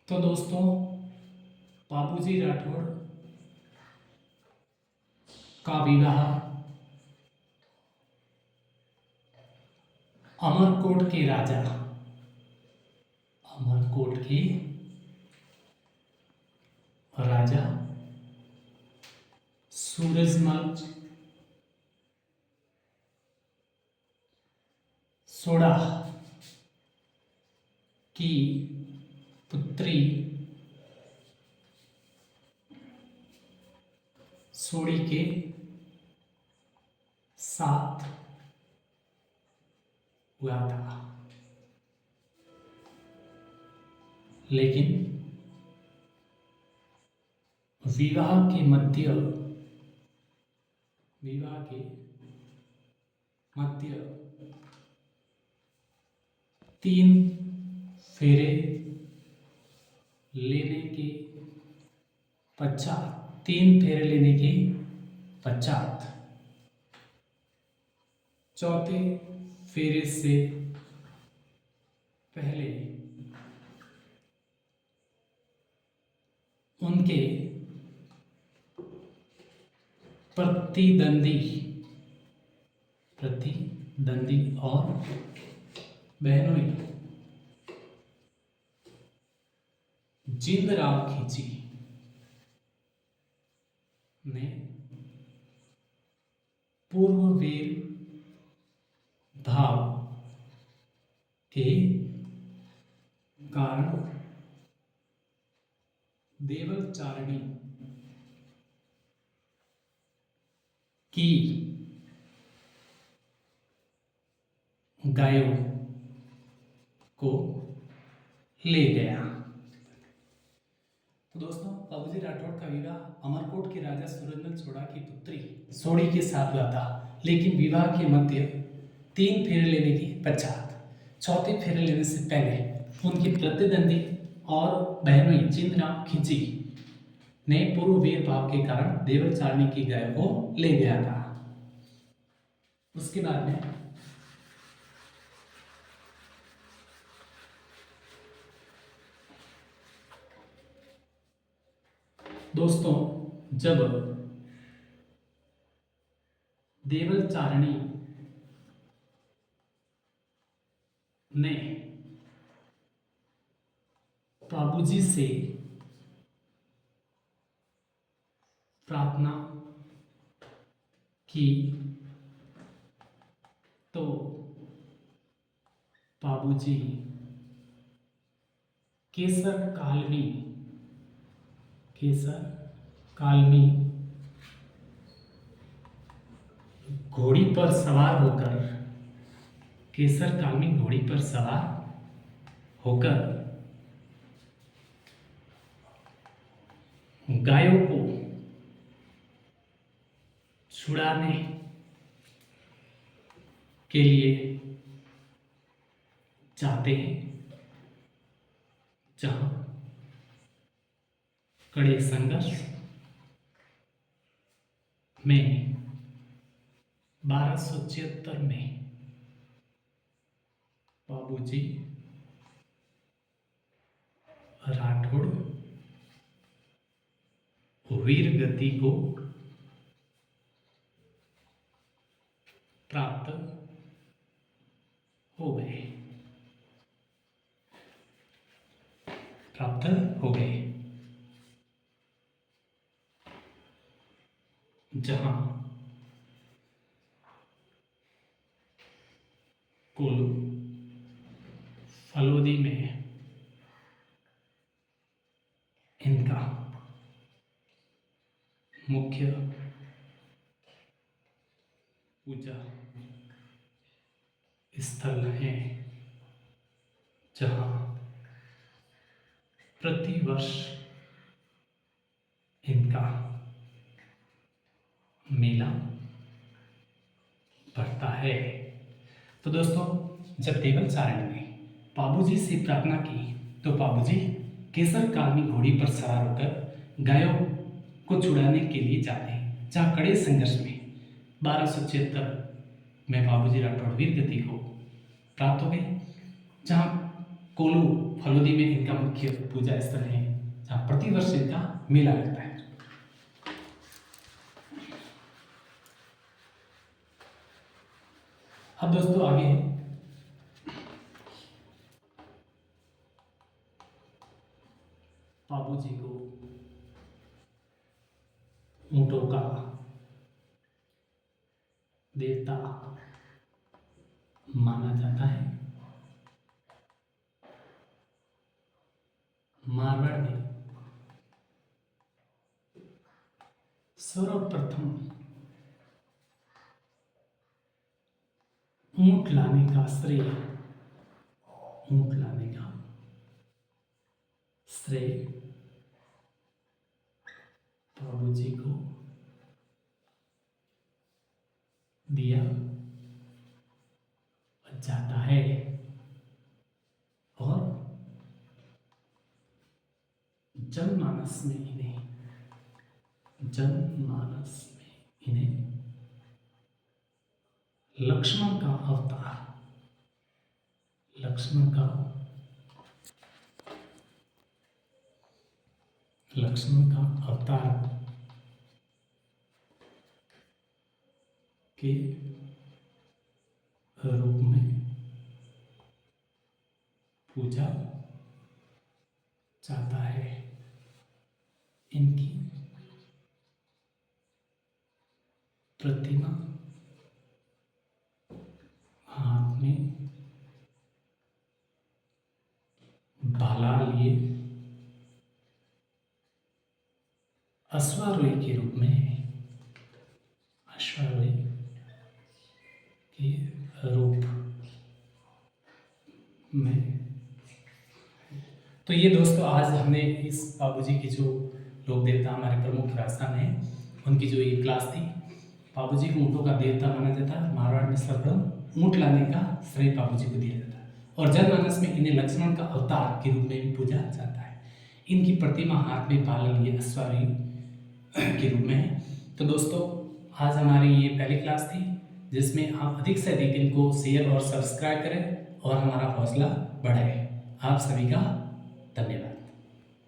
तो दोस्तों, बाबूजी राठौड़ का विवाह अमरकोट के राजा अमरकोट के राजा सूरजमल सोढ़ा की पुत्री सोढ़ी के साथ हुआ था। लेकिन विवाह के मध्य 3 फेरे लेने के पश्चात चौथे फेरे से पहले उनके प्रतिद्वंदी और बहनोई जिंदराव खिंची ने पूर्ववीर भाव के कारण देवलचारिणी की गायों को ले गया। तो दोस्तों, बाबूजी राठौड़ का विवाह अमरकोट के राजा सूरजमल सोढ़ा की पुत्री सोढ़ी के साथ हुआ था। लेकिन विवाह के मध्य 3 फेरे लेने के पश्चात चौथे फेरे लेने से पहले उनकी प्रतिद्वंदी और बहनोई जिंदराव खिंची ने पूर्ववीर भाव के कारण देवलचारिणी की गायों को ले गया था। उसके बाद में दोस्तों, जब देवलचारिणी ने बाबूजी से प्रार्थना की तो बाबूजी केसर कालमी घोड़ी पर सवार होकर गायों को छुड़ाने के लिए जाते हैं, जहां कड़े संघर्ष में 1276 में बाबूजी राठौड़ वीर गति को प्राप्त हो गए, जहां कोल्लू फलोदी में इनका मुख्य पूजा स्थल है, जहां प्रतिवर्ष इनका मेला पड़ता है। तो दोस्तों, जब देवलचारिणी ने बाबूजी से प्रार्थना की तो बाबूजी केसर कालमी घोड़ी पर सवार होकर गायों को छुड़ाने के लिए जाते हैं, जहाँ कड़े संघर्ष में 1276 में बाबूजी राठौड़ वीर गति को प्राप्त हो गए, जहाँ कोलू फलोदी में इनका मुख्य पूजा स्थल है, जहाँ प्रतिवर्ष इनका मेला लगता है। अब दोस्तों आगे बाबू जी को ऊंटों का देवता माना जाता है। मारवाड़ में सर्वप्रथम ऊंट लाने का श्रेय बाबू जी को दिया जाता है और जनमानस में इन्हें लक्ष्मण का अवतार के रूप में पूजा जाता है। इनकी प्रतिमा हाथ में भाला लिए अश्वारोही के रूप में। तो ये दोस्तों आज हमने इस बाबूजी की जो लोक देवता हमारे प्रमुख राजस्थान है उनकी जो ये क्लास थी। बाबूजी को ऊँटों का देवता माना जाता है। मारवाड़ में सर्वप्रथम ऊँट लाने का श्रेय बाबूजी को दिया जाता है और जनमानस में इन्हें लक्ष्मण का अवतार के रूप में भी पूजा जाता है। इनकी प्रतिमा हाथ में भाला लिए अश्वारोही के रूप में है। तो दोस्तों आज हमारी ये पहली क्लास थी जिसमें आप अधिक से अधिक इनको शेयर और सब्सक्राइब करें और हमारा हौसला बढ़ाएं। आप सभी का धन्यवाद।